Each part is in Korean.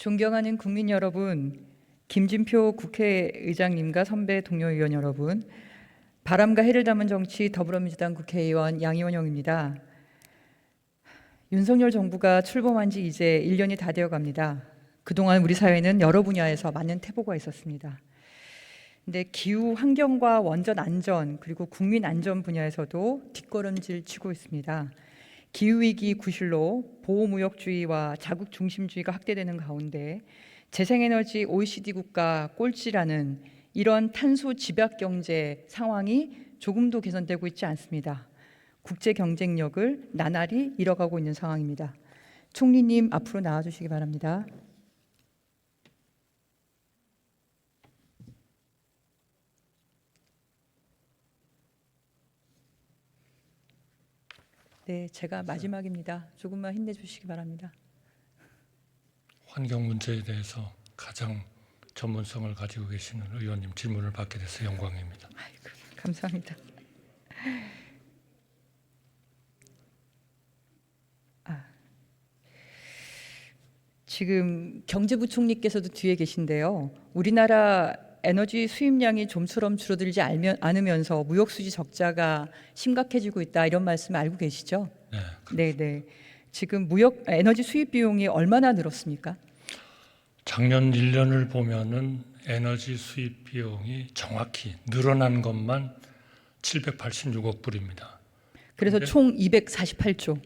존경하는 국민 여러분, 김진표 국회의장님과 선배 동료 의원 여러분, 바람과 해를 담은 정치 더불어민주당 국회의원 양이원영입니다. 윤석열 정부가 출범한 지 이제 1년이 다 되어 갑니다. 그동안 우리 사회는 여러 분야에서 많은 태보가 있었습니다. 근데 기후 환경과 원전 안전 그리고 국민 안전 분야에서도 뒷걸음질 치고 있습니다. 기후위기 구실로 보호무역주의와 자국 중심주의가 확대되는 가운데 재생에너지 OECD 국가 꼴찌라는 이런 탄소 집약 경제 상황이 조금도 개선되고 있지 않습니다. 국제 경쟁력을 나날이 잃어가고 있는 상황입니다. 총리님 앞으로 나와주시기 바랍니다. 네, 제가 마지막입니다. 조금만 힘내주시기 바랍니다. 환경 문제에 대해서 가장 전문성을 가지고 계시는 의원님 질문을 받게 돼서 영광입니다. 아이고, 감사합니다. 지금 경제부총리께서도 뒤에 계신데요. 우리나라 에너지 수입량이 좀처럼 줄어들지 않으면서 무역수지 적자가 심각해지고 있다 이런 말씀 알고 계시죠? 네. 네. 지금 에너지 수입 비용이 얼마나 늘었습니까? 작년 1년을 보면은 에너지 수입 비용이 정확히 늘어난 것만 786억 불입니다. 그래서 총 248조.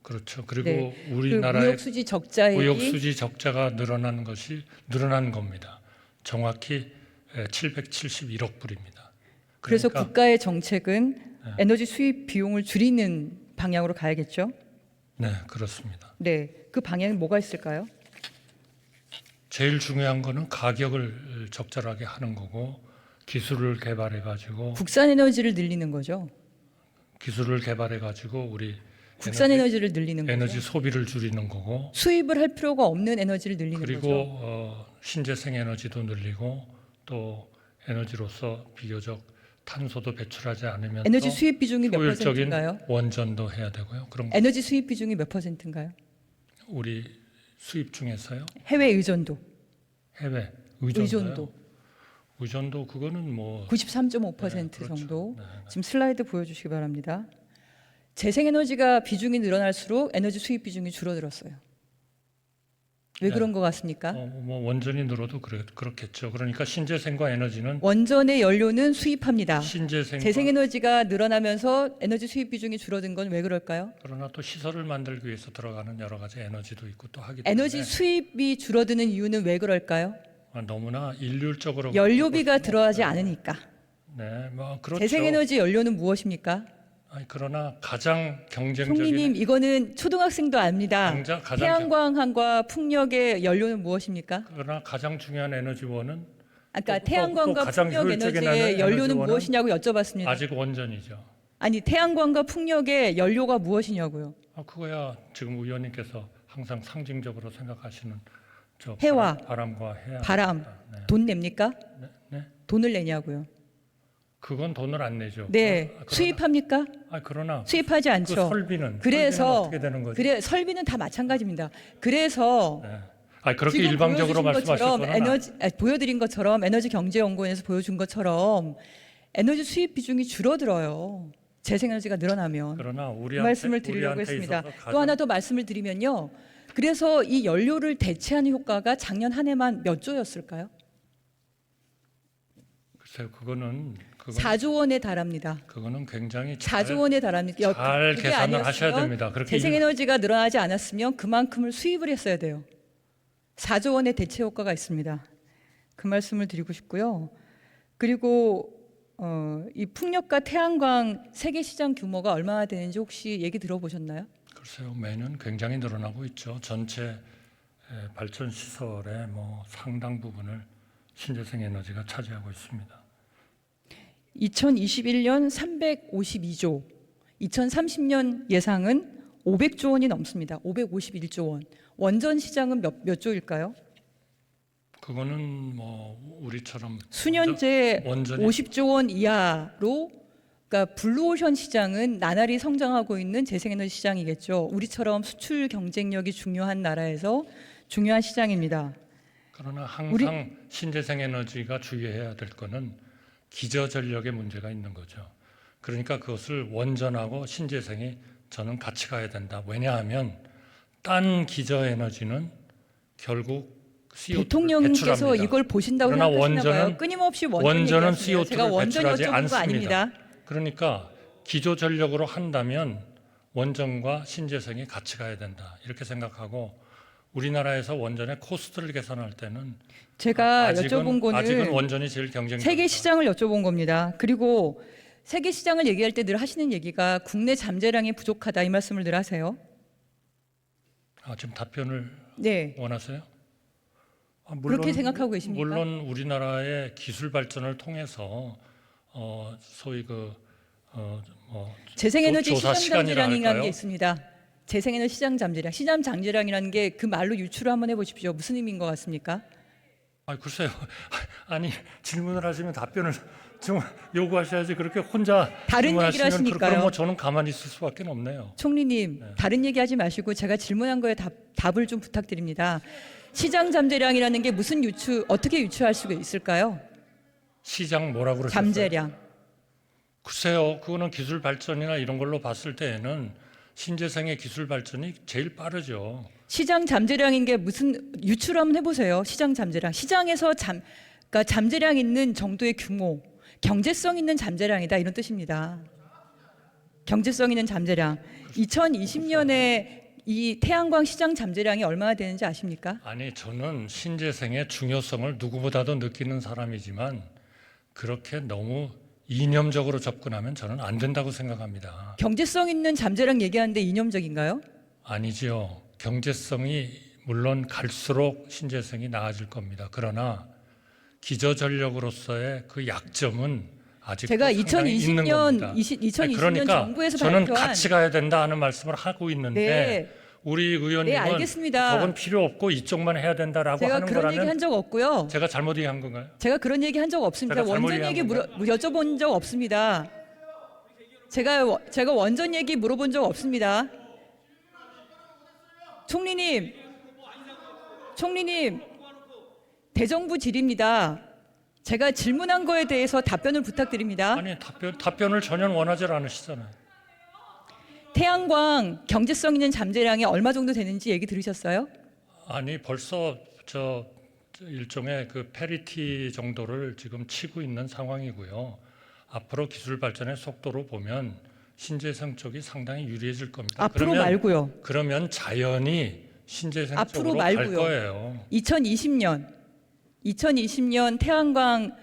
그렇죠. 그리고 네. 우리나라의 무역수지 적자액이 무역수지 적자가 늘어난 겁니다. 정확히 771억 불입니다. 그래서 그러니까 국가의 정책은 에너지 수입 비용을 줄이는 방향으로 가야겠죠? 네, 그렇습니다. 네, 그 방향이 뭐가 있을까요? 제일 중요한 거는 가격을 적절하게 하는 거고 기술을 개발해 가지고 국산 에너지를 늘리는 거죠. 기술을 개발해 가지고 우리 국산 에너지를 늘리는 에너지 거죠. 소비를 줄이는 거고 수입을 할 필요가 없는 에너지를 늘리는 그리고 거죠. 신재생 에너지도 늘리고 또 에너지로서 비교적 탄소도 배출하지 않으면서 에너지 수입 비중이 몇 효율적인 퍼센트인가요? 원전도 해야 되고요. 그럼 에너지 수입 비중이 몇 퍼센트인가요? 우리 수입 중에서요. 해외 의존도. 해외 의존도 그거는 뭐 93.5% 네, 그렇죠. 정도. 네. 지금 슬라이드 보여주시기 바랍니다. 재생에너지가 비중이 늘어날수록 에너지 수입 비중이 줄어들었어요. 왜 네. 그런 것 같습니까? 뭐 원전이 늘어도 그렇겠죠. 그러니까 신재생과 에너지는 원전의 연료는 수입합니다. 신재생과 재생에너지가 늘어나면서 에너지 수입 비중이 줄어든 건 왜 그럴까요? 그러나 또 시설을 만들기 위해서 들어가는 여러 가지 에너지도 있고 또 하기 에너지 때문에 수입이 줄어드는 이유는 왜 그럴까요? 너무나 일률적으로 연료비가 들어가지 않으니까. 네, 뭐 그렇죠. 재생에너지 연료는 무엇입니까? 그러나 가장 경쟁적인 총리님, 이거는 초등학생도 압니다. 가장 태양광과 풍력의 연료는 무엇입니까? 그러나 가장 중요한 에너지원은 아까 또 태양광과 가장 풍력 효율적인 에너지의 연료는 에너지원은 무엇이냐고 여쭤봤습니다. 아직 원전이죠. 아니, 태양광과 풍력의 연료가 무엇이냐고요. 그거야 지금 의원님께서 항상 상징적으로 생각하시는 저 해와 바람과 해야 바람, 네. 돈 냅니까? 네? 돈을 내냐고요. 그건 돈을 안 내죠. 네, 그러나, 수입합니까? 그러나 수입하지 않죠. 그 설비는 그래서 어떻게 되는 거죠? 설비는 다 마찬가지입니다. 그래서 네. 그렇게 지금 일방적으로 보여주신 말씀하실 것처럼 거는 보여드린 것처럼 에너지경제연구원에서 보여준 것처럼 에너지 수입 비중이 줄어들어요. 재생에너지가 늘어나면. 그러나 그 말씀을 드리려고 했습니다. 또 하나 더 말씀을 드리면요. 그래서 이 연료를 대체하는 효과가 작년 한 해만 몇 조였을까요? 글쎄요, 그거는 4조 원에 달합니다. 그거는 굉장히 4조 원에 달합니다. 잘 그게 계산을 하셔야 아니었으면 됩니다. 그렇게 재생에너지가 늘어나지 않았으면 그만큼을 수입을 했어야 돼요. 4조 원의 대체 효과가 있습니다. 그 말씀을 드리고 싶고요. 그리고 이 풍력과 태양광 세계 시장 규모가 얼마나 되는지 혹시 얘기 들어보셨나요? 글쎄요, 매년 굉장히 늘어나고 있죠. 전체 발전 시설의 뭐 상당 부분을 신재생 에너지가 차지하고 있습니다. 2021년 352조, 2030년 예상은 500조 원이 넘습니다. 551조 원. 원전 시장은 몇 조일까요? 그거는 뭐 우리처럼 수년째 원전이 50조 원 이하로, 그러니까 블루오션 시장은 나날이 성장하고 있는 재생에너지 시장이겠죠. 우리처럼 수출 경쟁력이 중요한 나라에서 중요한 시장입니다. 그러나 항상 신재생 에너지가 주의해야 될 거는 기저전력의 문제가 있는 거죠. 그러니까 그것을 원전하고 신재생이 저는 같이 가야 된다. 왜냐하면 딴 기저에너지는 결국 CO2를 대통령께서 배출합니다. 이걸 보신다고 그러나 생각하시나 봐요. 원전은 끊임없이 원전은 얘기하시네요. CO2를 제가 원전 배출하지 여쭤본 거 않습니다. 아닙니다. 그러니까 기조전력으로 한다면 원전과 신재생이 같이 가야 된다. 이렇게 생각하고 우리나라에서 원전의 코스트를 계산할 때는 제가 아직은 여쭤본 원전이 제일 경쟁적이다. 세계 시장을 여쭤본 겁니다. 그리고 세계 시장을 얘기할 때 늘 하시는 얘기가 국내 잠재량이 부족하다 이 말씀을 늘 하세요. 지금 답변을 네. 원하세요? 그렇게 생각하고 계십니까? 물론 우리나라의 기술 발전을 통해서 소위 재생에너지 조사 시장 시간이라 잠재량이라는 할까요? 게 있습니다. 재생에너지 시장 잠재량, 시장 잠재량이라는 게 그 말로 유추를 한번 해보십시오. 무슨 의미인 것 같습니까? 글쎄요. 아니 질문을 하시면 답변을 좀 요구하셔야지 그렇게 혼자 다른 질문하시면 얘기를 하시니까요. 그럼 저는 가만히 있을 수밖에 없네요. 총리님, 다른 얘기하지 마시고 제가 질문한 거에 답을 좀 부탁드립니다. 시장 잠재량이라는 게 무슨 어떻게 유추할 수가 있을까요? 시장 뭐라고 그러셨어요? 잠재량. 글쎄요. 그거는 기술 발전이나 이런 걸로 봤을 때에는 신재생의 기술 발전이 제일 빠르죠. 시장 잠재량인 게 무슨 유추를 한번 해보세요. 시장 잠재량. 시장에서 그러니까 잠재량 있는 정도의 규모, 경제성 있는 잠재량이다 이런 뜻입니다. 경제성 있는 잠재량. 2020년에 이 태양광 시장 잠재량이 얼마나 되는지 아십니까? 아니 저는 신재생의 중요성을 누구보다도 느끼는 사람이지만 그렇게 너무 이념적으로 접근하면 저는 안 된다고 생각합니다. 경제성 있는 잠재량 얘기하는데 이념적인가요? 아니지요. 경제성이 물론 갈수록 신재생이 나아질 겁니다. 그러나 기저전력으로서의 그 약점은 아직도 제가 상당히 있는 2020년 겁니다. 2020년 그러니까 정부에서 저는 발표한 같이 가야 된다 하는 말씀을 하고 있는데 네, 우리 의원님은 네 알겠습니다. 그건 필요 없고 이쪽만 해야 된다라고 제가 하는 그런 거라면 얘기 한 적 없고요. 제가 잘못 얘기한 건가요? 제가 그런 얘기 한 적 없습니다. 제가 잘못 원전 얘기 얘기한 여쭤본 적 없습니다. 제가 원전 얘기 물어본 적 없습니다. 총리님, 대정부 질입니다. 제가 질문한 거에 대해서 답변을 부탁드립니다. 아니 답변을 전혀 원하지 않으시잖아요. 태양광 경제성 있는 잠재량이 얼마 정도 되는지 얘기 들으셨어요? 아니 벌써 저 일종의 그 페리티 정도를 지금 치고 있는 상황이고요. 앞으로 기술 발전의 속도로 보면 신재생 쪽이 상당히 유리해질 겁니다. 앞으로 말고요. 그러면 자연히 신재생 앞으로 쪽으로 갈 말고요. 거예요. 2020년 태양광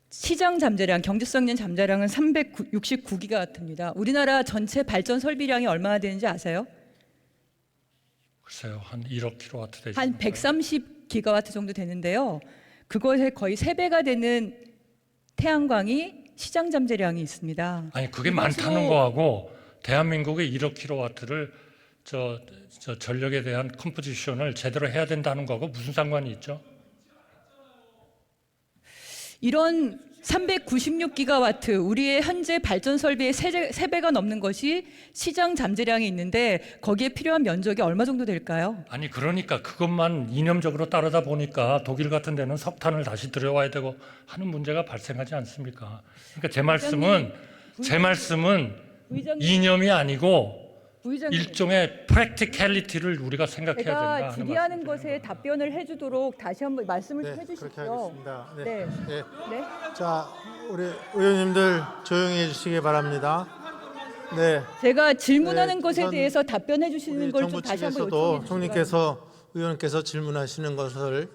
시장 잠재량, 경제성 있는 잠재량은 369기가와트입니다. 우리나라 전체 발전 설비량이 얼마나 되는지 아세요? 글쎄요, 한 1억 킬로와트 되죠. 한 130기가와트 정도 되는데요. 그것의 거의 3배가 되는 태양광이 시장 잠재량이 있습니다. 아니 그게 많다는 거하고 대한민국의 1억 킬로와트를 저 전력에 대한 컴포지션을 제대로 해야 된다는 거하고 무슨 상관이 있죠? 이런 396기가와트 우리의 현재 발전 설비의 3배가 넘는 것이 시장 잠재량이 있는데 거기에 필요한 면적이 얼마 정도 될까요? 아니 그러니까 그것만 이념적으로 따르다 보니까 독일 같은 데는 석탄을 다시 들여와야 되고 하는 문제가 발생하지 않습니까? 그러니까 제 말씀은 부의장님, 이념이 아니고 부의장님, 일종의 프랙티컬리티를 우리가 생각해야 된다 제가 하는 질의하는 말씀을 것에 답변을 해주도록 다시 한번 말씀을 좀 그렇게 해주십시오. 하겠습니다. 네. 네. 네. 네. 자, 우리 의원님들 조용히 해주시기 바랍니다. 네. 제가 질문하는 네, 것에 우선 대해서 답변해 주시는 우리 걸 좀 정부 다시 한번 측에서도 요청해 주시기 총리께서 의원께서 질문하시는 것을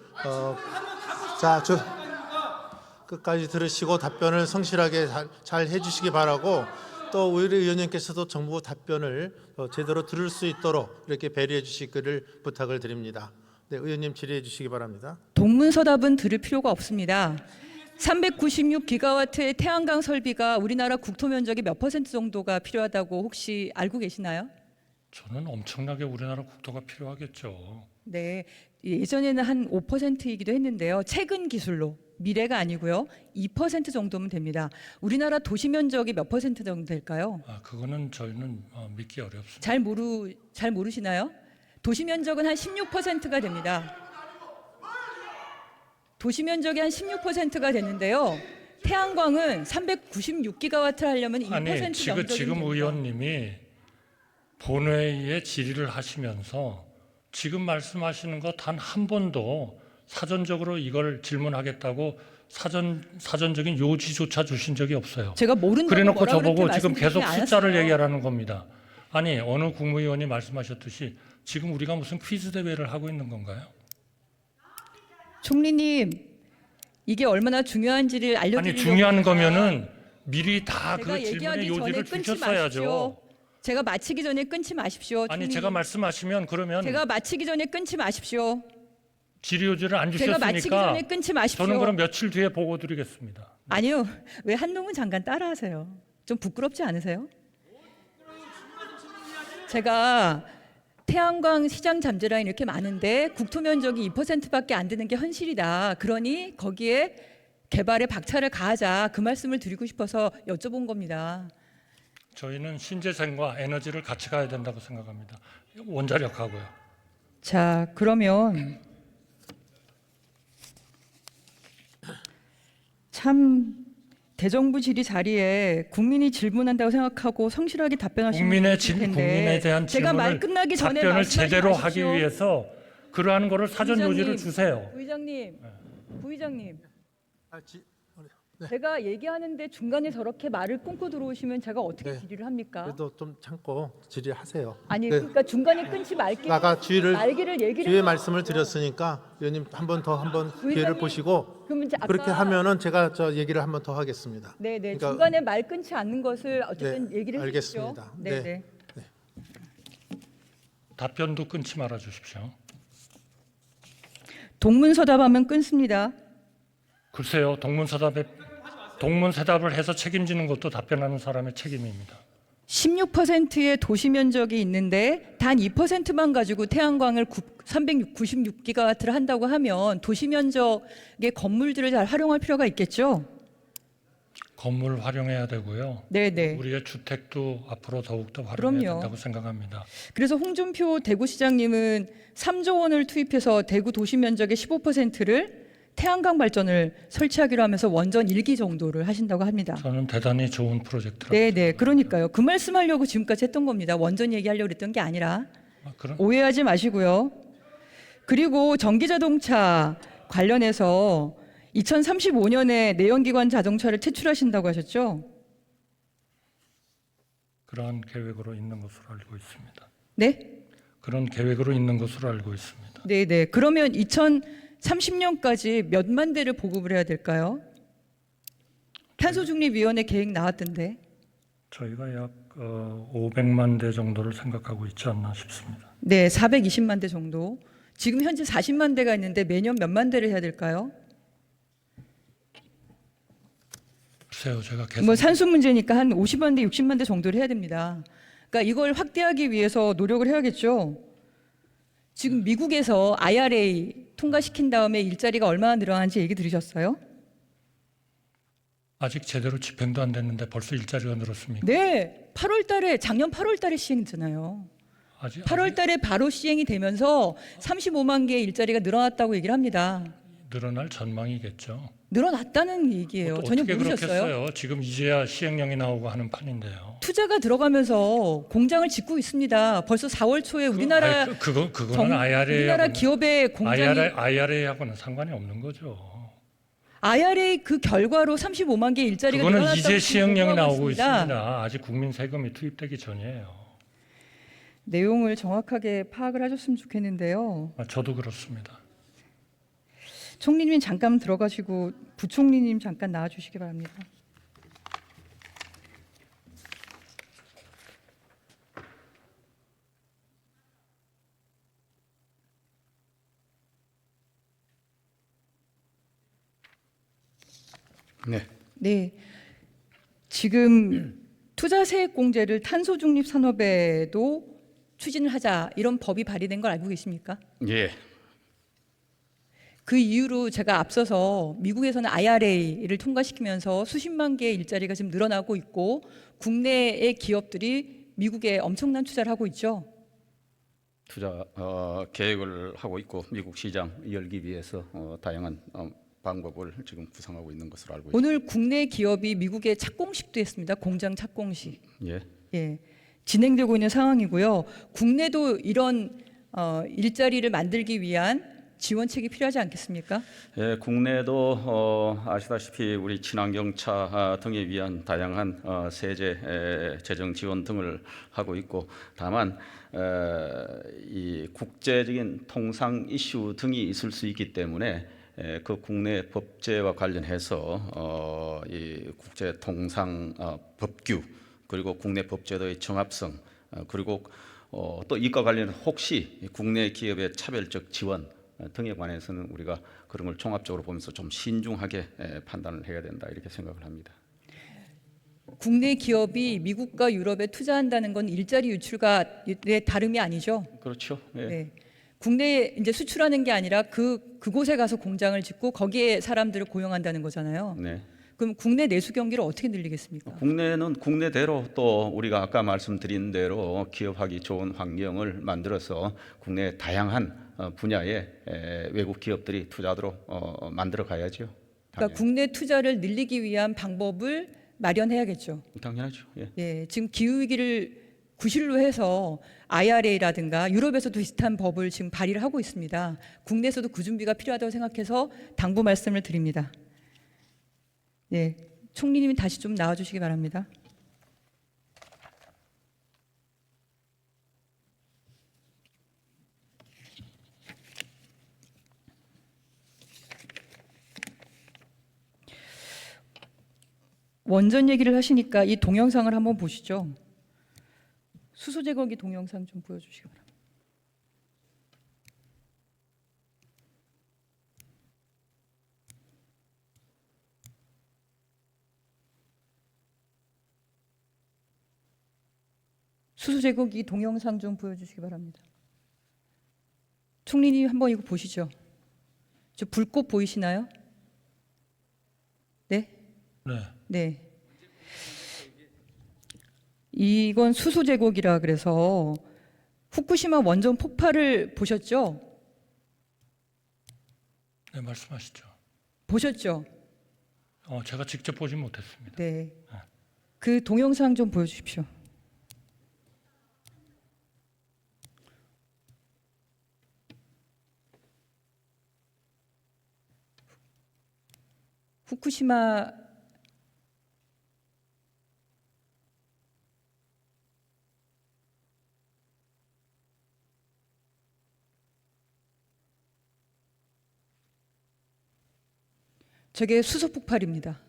끝까지 들으시고 답변을 성실하게 잘 해주시기 바라고 또 우리 의원님께서도 정부 답변을 제대로 들을 수 있도록 이렇게 배려해 주시기를 부탁을 드립니다. 네, 의원님 질의해 주시기 바랍니다. 동문서답은 들을 필요가 없습니다. 396기가와트의 태양광 설비가 우리나라 국토 면적의 몇 퍼센트 정도가 필요하다고 혹시 알고 계시나요? 저는 엄청나게 우리나라 국토가 필요하겠죠. 네, 예전에는 한 5%이기도 했는데요. 최근 기술로 미래가 아니고요. 2% 정도면 됩니다. 우리나라 도시 면적이 몇 퍼센트 정도 될까요? 그거는 저희는 믿기 어렵습니다. 잘 모르시나요? 도시 면적은 한 16%가 됩니다. 도시 면적이 한 16%가 되는데요. 태양광은 396기가와트 하려면 2% 아니 면적이 지금 됩니다. 의원님이 본회의에 질의를 하시면서 지금 말씀하시는 거 단 한 번도 사전적으로 이걸 질문하겠다고 사전적인 요지조차 주신 적이 없어요. 제가 모른다고 그래놓고 뭐라 저보고 그렇게 지금 계속 말씀드리지 숫자를 않았어요. 얘기하라는 겁니다. 아니 어느 국무위원이 말씀하셨듯이 지금 우리가 무슨 퀴즈 대회를 하고 있는 건가요? 총리님, 이게 얼마나 중요한지를 알려드리려고 아니 중요한 제가 거면은 미리 다 제가 그 질문의 얘기하기 전에 요지를 끊지 주셨어야죠. 마십시오. 제가 마치기 전에 끊지 마십시오. 아니 총리님. 제가 말씀하시면 그러면 제가 마치기 전에 끊지 마십시오. 질의 요지를 안 제가 마치기 주셨으니까 전에 끊지 마십시오. 저는 그럼 며칠 뒤에 보고 드리겠습니다. 아니요. 왜 한동훈 장관 따라하세요? 좀 부끄럽지 않으세요? 제가 태양광 시장 잠재라인 이렇게 많은데 국토 면적이 2%밖에 안 되는 게 현실이다. 그러니 거기에 개발에 박차를 가하자. 그 말씀을 드리고 싶어서 여쭤본 겁니다. 저희는 신재생과 에너지를 같이 가야 된다고 생각합니다. 원자력하고요. 자, 그러면 참 대정부 질의 자리에 국민이 질문한다고 생각하고 성실하게 답변하시는 분이 있을 텐데 국민에 대한 제가 말 질문을 끝나기 전에 답변을 말씀하지 제대로 마십시오. 하기 위해서 그러한 거를 사전 부의장님, 요지를 주세요. 부의장님, 아, 네. 제가 얘기하는데 중간에 저렇게 말을 끊고 들어오시면 제가 어떻게 네. 질의를 합니까? 그래도 좀 참고 질의하세요. 아니, 네. 그러니까 중간에 끊지 말기 아까 말기를 얘기를 주의 해요. 말씀을 드렸으니까 의원님 한 번 기회를 의장님, 보시고 그러면 이제 아까 그렇게 하면은 제가 저 얘기를 한 번 더 하겠습니다. 네, 네. 그러니까- 중간에 말 끊지 않는 것을 어쨌든 네, 얘기를 해주십시오. 알겠습니다. 네, 네. 네. 답변도 끊지 말아 주십시오. 동문서답하면 끊습니다. 글쎄요, 동문세답을 해서 책임지는 것도 답변하는 사람의 책임입니다. 16%의 도시 면적이 있는데 단 2%만 가지고 태양광을 396기가와트를 한다고 하면 도시 면적의 건물들을 잘 활용할 필요가 있겠죠? 건물 활용해야 되고요. 네, 네. 우리의 주택도 앞으로 더욱더 활용해야 그럼요. 된다고 생각합니다. 그래서 홍준표 대구시장님은 3조 원을 투입해서 대구 도시 면적의 15%를 태양광 발전을 설치하기로 하면서 원전 1기 정도를 하신다고 합니다. 저는 대단히 좋은 프로젝트라고 네, 네. 그러니까요. 그 말씀하려고 지금까지 했던 겁니다. 원전 얘기하려고 했던 게 아니라. 그런 오해하지 마시고요. 그리고 전기자동차 관련해서 2035년에 내연기관 자동차를 퇴출하신다고 하셨죠? 그러한 계획으로 있는 것으로 알고 있습니다. 네? 그런 계획으로 있는 것으로 알고 있습니다. 네, 네. 그러면 2030년까지 몇만 대를 보급을 해야 될까요? 탄소중립위원회 계획 나왔던데. 저희가 약 500만 대 정도를 생각하고 있지 않나 싶습니다. 네, 420만 대 정도. 지금 현재 40만 대가 있는데 매년 몇만 대를 해야 될까요? 글쎄요, 제가 계속 뭐 산수 문제니까 한 50만 대, 60만 대 정도를 해야 됩니다. 그러니까 이걸 확대하기 위해서 노력을 해야겠죠. 지금 미국에서 IRA 통과시킨 다음에 일자리가 얼마나 늘어나는지 얘기 들으셨어요? 아직 제대로 집행도 안 됐는데 벌써 일자리가 늘었습니까? 네, 8월 달에 작년 8월 달에 시행했잖아요. 8월 달에 바로 시행이 되면서 35만 개의 일자리가 늘어났다고 얘기를 합니다. 늘어날 전망이겠죠. 늘어났다는 얘기예요. 전혀 어떻게 모르셨어요? 그렇겠어요? 지금 이제야 시행령이 나오고 하는 판인데요. 투자가 들어가면서 공장을 짓고 있습니다. 벌써 4월 초에 우리나라 그거는 우리나라 기업의 공장이 IRA하고는 상관이 없는 거죠. IRA 그 결과로 35만 개 일자리가 그거는 늘어났다고 이제 지금 시행령이 보고하고 나오고 있습니다. 아직 국민 세금이 투입되기 전이에요. 내용을 정확하게 파악을 하셨으면 좋겠는데요. 저도 그렇습니다. 총리님 잠깐 들어가시고 부총리님 잠깐 나와주시기 바랍니다. 네. 네, 지금 투자세액공제를 탄소중립 산업에도 추진을 하자 이런 법이 발의된 걸 알고 계십니까? 예. 그 이유로 제가 앞서서 미국에서는 IRA를 통과시키면서 수십만 개의 일자리가 지금 늘어나고 있고 국내의 기업들이 미국에 엄청난 투자를 하고 있죠. 투자 계획을 하고 있고 미국 시장 열기 위해서 다양한 방법을 지금 구상하고 있는 것으로 알고 있습니다. 오늘 국내 기업이 미국에 착공식도 했습니다. 공장 착공식. 예. 예, 진행되고 있는 상황이고요. 국내도 이런 일자리를 만들기 위한 지원책이 필요하지 않겠습니까? 예, 국내도 아시다시피 우리 친환경차 등에 위한 다양한 세제 재정 지원 등을 하고 있고 다만 이 국제적인 통상 이슈 등이 있을 수 있기 때문에 그 국내 법제와 관련해서 이 국제 통상 법규 그리고 국내 법제도의 정합성 그리고 또 이과 관련 혹시 국내 기업의 차별적 지원 등에 관해서는 우리가 그런 걸 종합적으로 보면서 좀 신중하게 판단을 해야 된다 이렇게 생각을 합니다. 국내 기업이 미국과 유럽에 투자한다는 건 일자리 유출과의 다름이 아니죠. 그렇죠. 예. 네. 국내에 이제 수출하는 게 아니라 그곳에 가서 공장을 짓고 거기에 사람들을 고용한다는 거잖아요. 네. 그럼 국내 내수 경기를 어떻게 늘리겠습니까? 국내는 국내대로 또 우리가 아까 말씀드린 대로 기업하기 좋은 환경을 만들어서 국내 다양한 분야에 외국 기업들이 투자하도록 만들어 가야죠. 그러니까 국내 투자를 늘리기 위한 방법을 마련해야겠죠. 당연하죠. 예. 예, 지금 기후 위기를 구실로 해서 IRA라든가 유럽에서도 비슷한 법을 지금 발의를 하고 있습니다. 국내에서도 그 준비가 필요하다고 생각해서 당부 말씀을 드립니다. 예, 총리님이 다시 좀 나와주시기 바랍니다. 원전 얘기를 하시니까 이 동영상을 한번 보시죠. 수소 제거기 동영상 좀 보여주시기 바랍니다. 수소 제거기 동영상 좀 보여주시기 바랍니다. 총리님 한번 이거 보시죠. 저 불꽃 보이시나요? 네? 네. 네. 이건 수소 제거기라 그래서 후쿠시마 원전 폭발을 보셨죠? 네, 말씀하시죠. 보셨죠? 제가 직접 보지 못했습니다. 네. 그 동영상 좀 보여주십시오. 후쿠시마 저게 수소 폭발입니다.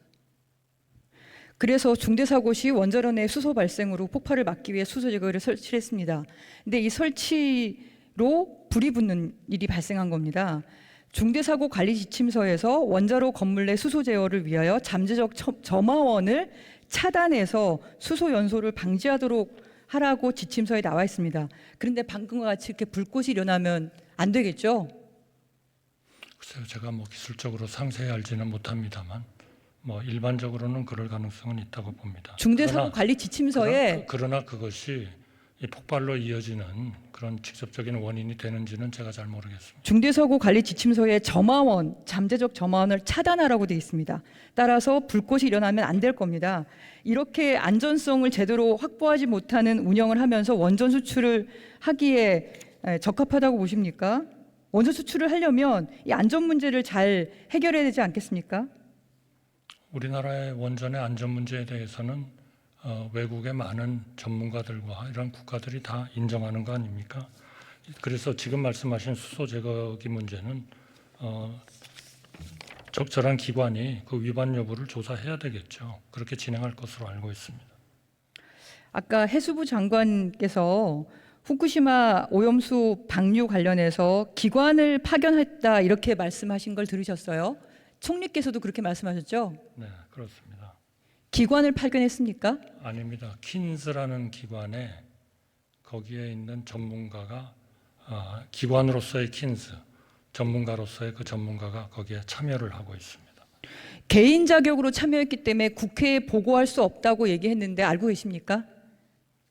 그래서 중대사고 시 원자로의 수소 발생으로 폭발을 막기 위해 수소 제거기를 설치했습니다. 근데 이 설치로 불이 붙는 일이 발생한 겁니다. 중대사고 관리 지침서에서 원자로 건물 내 수소 제어를 위하여 잠재적 점화원을 차단해서 수소 연소를 방지하도록 하라고 지침서에 나와 있습니다. 그런데 방금과 같이 이렇게 불꽃이 일어나면 안 되겠죠? 글쎄요, 제가 기술적으로 상세히 알지는 못합니다만 일반적으로는 그럴 가능성은 있다고 봅니다. 중대사고 관리 지침서에 그러나 그것이 이 폭발로 이어지는 그런 직접적인 원인이 되는지는 제가 잘 모르겠습니다. 중대사고 관리 지침서에 점화원, 잠재적 점화원을 차단하라고 되어 있습니다. 따라서 불꽃이 일어나면 안 될 겁니다. 이렇게 안전성을 제대로 확보하지 못하는 운영을 하면서 원전 수출을 하기에 적합하다고 보십니까? 원전 수출을 하려면 이 안전 문제를 잘 해결해야 되지 않겠습니까? 우리나라의 원전의 안전 문제에 대해서는 외국의 많은 전문가들과 이런 국가들이 다 인정하는 거 아닙니까? 그래서 지금 말씀하신 수소 제거기 문제는 적절한 기관이 그 위반 여부를 조사해야 되겠죠. 그렇게 진행할 것으로 알고 있습니다. 아까 해수부 장관께서 후쿠시마 오염수 방류 관련해서 기관을 파견했다 이렇게 말씀하신 걸 들으셨어요? 총리께서도 그렇게 말씀하셨죠? 네, 그렇습니다. 기관을 파견했습니까? 아닙니다. 킨즈라는 기관에 거기에 있는 전문가가 기관으로서의 킨즈, 전문가로서의 그 전문가가 거기에 참여를 하고 있습니다. 개인 자격으로 참여했기 때문에 국회에 보고할 수 없다고 얘기했는데 알고 계십니까?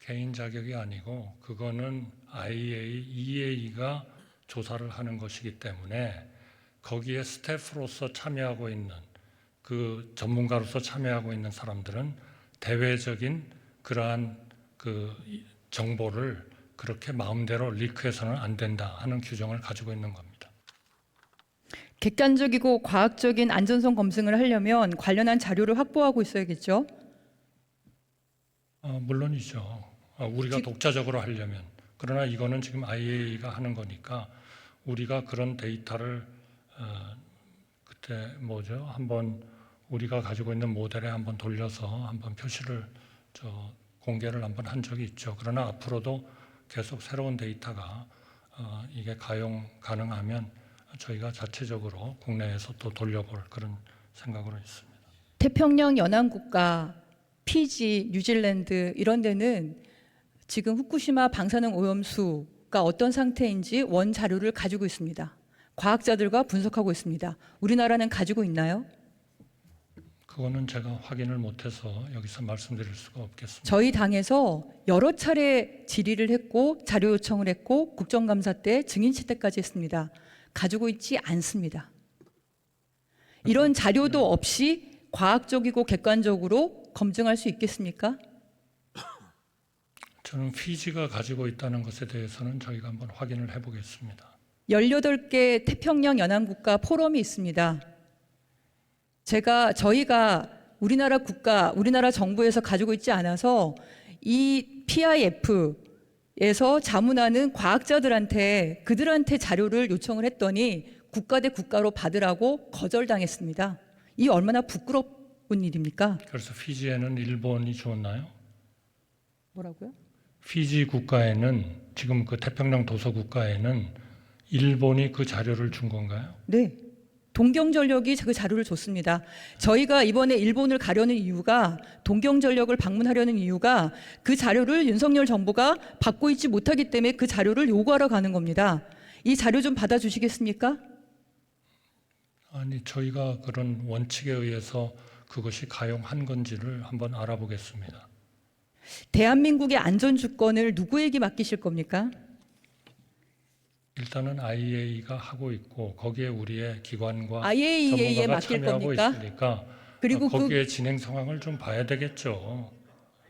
개인 자격이 아니고 그거는 EA가 조사를 하는 것이기 때문에 거기에 스태프로서 참여하고 있는 그 전문가로서 참여하고 있는 사람들은 대외적인 그러한 그 정보를 그렇게 마음대로 리크해서는 안 된다 하는 규정을 가지고 있는 겁니다. 객관적이고 과학적인 안전성 검증을 하려면 관련한 자료를 확보하고 있어야겠죠. 물론이죠. 우리가 독자적으로 하려면. 그러나 이거는 지금 IAEA가 하는 거니까 우리가 그런 데이터를 그때 한번 우리가 가지고 있는 모델에 한번 돌려서 한번 표시를 공개를 한번 한 적이 있죠. 그러나 앞으로도 계속 새로운 데이터가 이게 가능하면 저희가 자체적으로 국내에서 또 돌려볼 그런 생각으로 있습니다. 태평양 연안국가, 피지, 뉴질랜드 이런 데는 지금 후쿠시마 방사능 오염수가 어떤 상태인지 원 자료를 가지고 있습니다. 과학자들과 분석하고 있습니다. 우리나라는 가지고 있나요? 그거는 제가 확인을 못해서 여기서 말씀드릴 수가 없겠습니다. 저희 당에서 여러 차례 질의를 했고 자료 요청을 했고 국정감사 때 증인 채택까지 했습니다. 가지고 있지 않습니다. 이런 자료도 없이 과학적이고 객관적으로 검증할 수 있겠습니까? 저는 피지가 가지고 있다는 것에 대해서는 저희가 한번 확인을 해보겠습니다. 18개 태평양 연안국가 포럼이 있습니다. 저희가 우리나라 정부에서 가지고 있지 않아서 이 PIF에서 자문하는 과학자들한테 그들한테 자료를 요청을 했더니 국가 대 국가로 받으라고 거절당했습니다. 이 얼마나 부끄러운 일입니까? 그래서 피지에는 일본이 줬나요? 뭐라고요? 피지 국가에는 지금 그 태평양 도서 국가에는 일본이 그 자료를 준 건가요? 네. 동경전력이 그 자료를 줬습니다. 저희가 이번에 일본을 가려는 이유가 동경전력을 방문하려는 이유가 그 자료를 윤석열 정부가 받고 있지 못하기 때문에 그 자료를 요구하러 가는 겁니다. 이 자료 좀 받아주시겠습니까? 아니 저희가 그런 원칙에 의해서 그것이 가용한 건지를 한번 알아보겠습니다. 대한민국의 안전주권을 누구에게 맡기실 겁니까? 일단은 IAEA가 하고 있고 거기에 우리의 기관과 IAEA에 전문가가 맡길 참여하고 겁니까? 있으니까 그리고 거기에 진행 상황을 좀 봐야 되겠죠.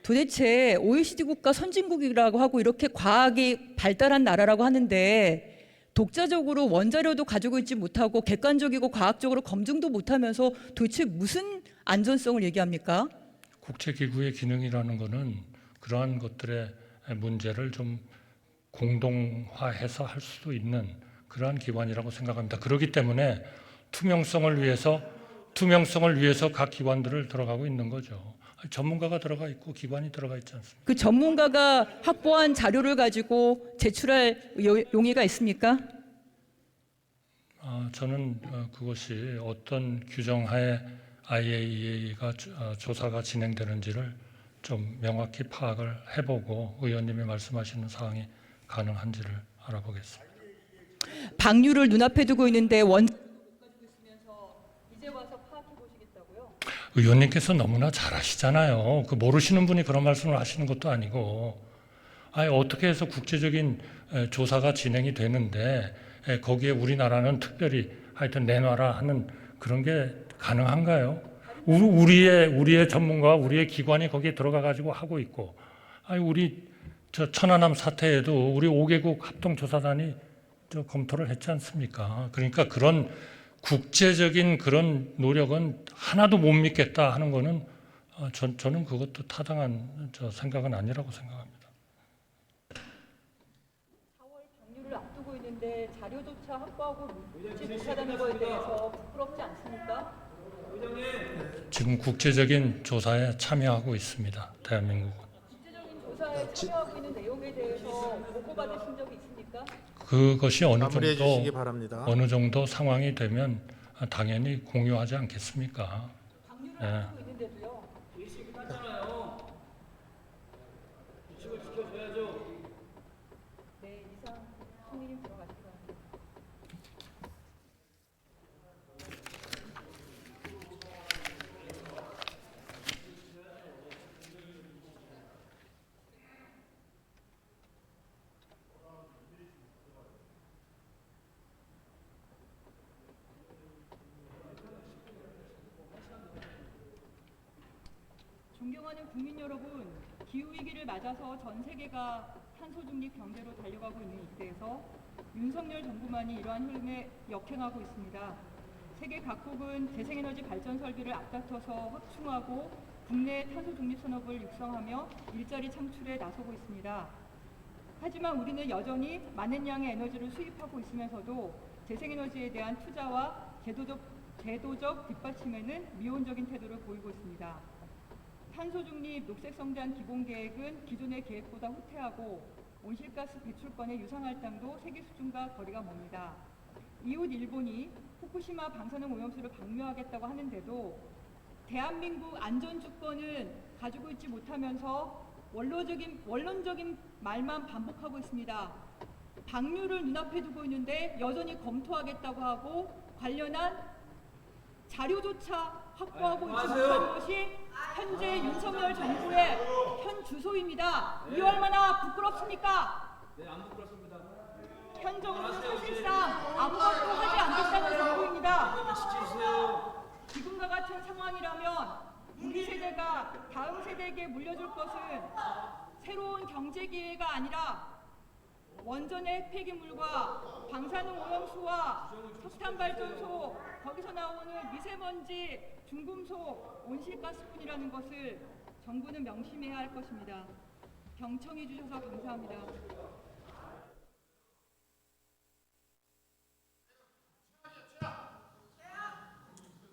도대체 OECD 국가 선진국이라고 하고 이렇게 과학이 발달한 나라라고 하는데 독자적으로 원자료도 가지고 있지 못하고 객관적이고 과학적으로 검증도 못하면서 도대체 무슨 안전성을 얘기합니까? 국제기구의 기능이라는 것은 그러한 것들의 문제를 좀 공동화해서 할 수도 있는 그러한 기관이라고 생각합니다. 그렇기 때문에 투명성을 위해서 각 기관들을 들어가고 있는 거죠. 전문가가 들어가 있고 기관이 들어가 있지 않습니까? 그 전문가가 확보한 자료를 가지고 제출할 용의가 있습니까? 저는 그것이 어떤 규정하에 IAEA가 조사가 진행되는지를 좀 명확히 파악을 해보고 의원님이 말씀하시는 사항이 가능한지를 알아보겠습니다. 방류를 눈앞에 두고 있는데 이제 와서 파악해 보시겠다고요? 의원님께서 너무나 잘 아시잖아요. 그 모르시는 분이 그런 말씀을 하시는 것도 아니고, 어떻게 해서 국제적인 조사가 진행이 되는데 거기에 우리나라는 특별히 하여튼 내놔라 하는 그런 게 가능한가요? 우리의 전문가와 우리의 기관이 거기에 들어가 가지고 하고 있고, 우리 저 천안함 사태에도 우리 5개국 합동조사단이 검토를 했지 않습니까? 그러니까 그런 국제적인 그런 노력은 하나도 못 믿겠다 하는 거는 저는 그것도 타당한 생각은 아니라고 생각합니다. 4월 방류를 앞두고 있는데 자료조차 확보하고 묻지 못하다는 거에 대해서 부끄럽지 않습니까? 지금 국제적인 조사에 참여하고 있습니다. 대한민국은. 국제적인 조사에 참여하고 있는 내용에 대해서 보고받으신 적이 있습니까? 그것이 마무리해 주시기 바랍니다. 어느 정도 상황이 되면 당연히 공유하지 않겠습니까? 방류를 네. 앞두고 있는데도요. 네, 이상 총리님 들어가시기 바랍니다. 존경하는 국민 여러분, 기후 위기를 맞아서 전 세계가 탄소 중립 경제로 달려가고 있는 이때에서 윤석열 정부만이 이러한 흐름에 역행하고 있습니다. 세계 각국은 재생에너지 발전 설비를 앞다퉈서 확충하고 국내 탄소 중립 산업을 육성하며 일자리 창출에 나서고 있습니다. 하지만 우리는 여전히 많은 양의 에너지를 수입하고 있으면서도 재생에너지에 대한 투자와 제도적 뒷받침에는 미온적인 태도를 보이고 있습니다. 탄소 중립 녹색 성장 기본 계획은 기존의 계획보다 후퇴하고 온실가스 배출권의 유상 할당도 세계 수준과 거리가 멉니다. 이웃 일본이 후쿠시마 방사능 오염수를 방류하겠다고 하는데도 대한민국 안전 주권은 가지고 있지 못하면서 원론적인 말만 반복하고 있습니다. 방류를 눈앞에 두고 있는데 여전히 검토하겠다고 하고 관련한 자료조차 확보하고 있지 못한 것이 현재 윤석열 정부의 현 주소입니다. 이 얼마나 부끄럽습니까? 네, 안 부끄럽습니다. 현 정부는 사실상 아무것도 하지 않겠다는 정부입니다. 지켜주세요. 지금과 같은 상황이라면 우리 세대가 다음 세대에게 물려줄 것은 새로운 경제 기회가 아니라 원전의 폐기물과 방사능 오염수와 석탄발전소, 거기서 나오는 미세먼지, 중금속, 온실가스뿐이라는 것을 정부는 명심해야 할 것입니다. 경청해 주셔서 감사합니다.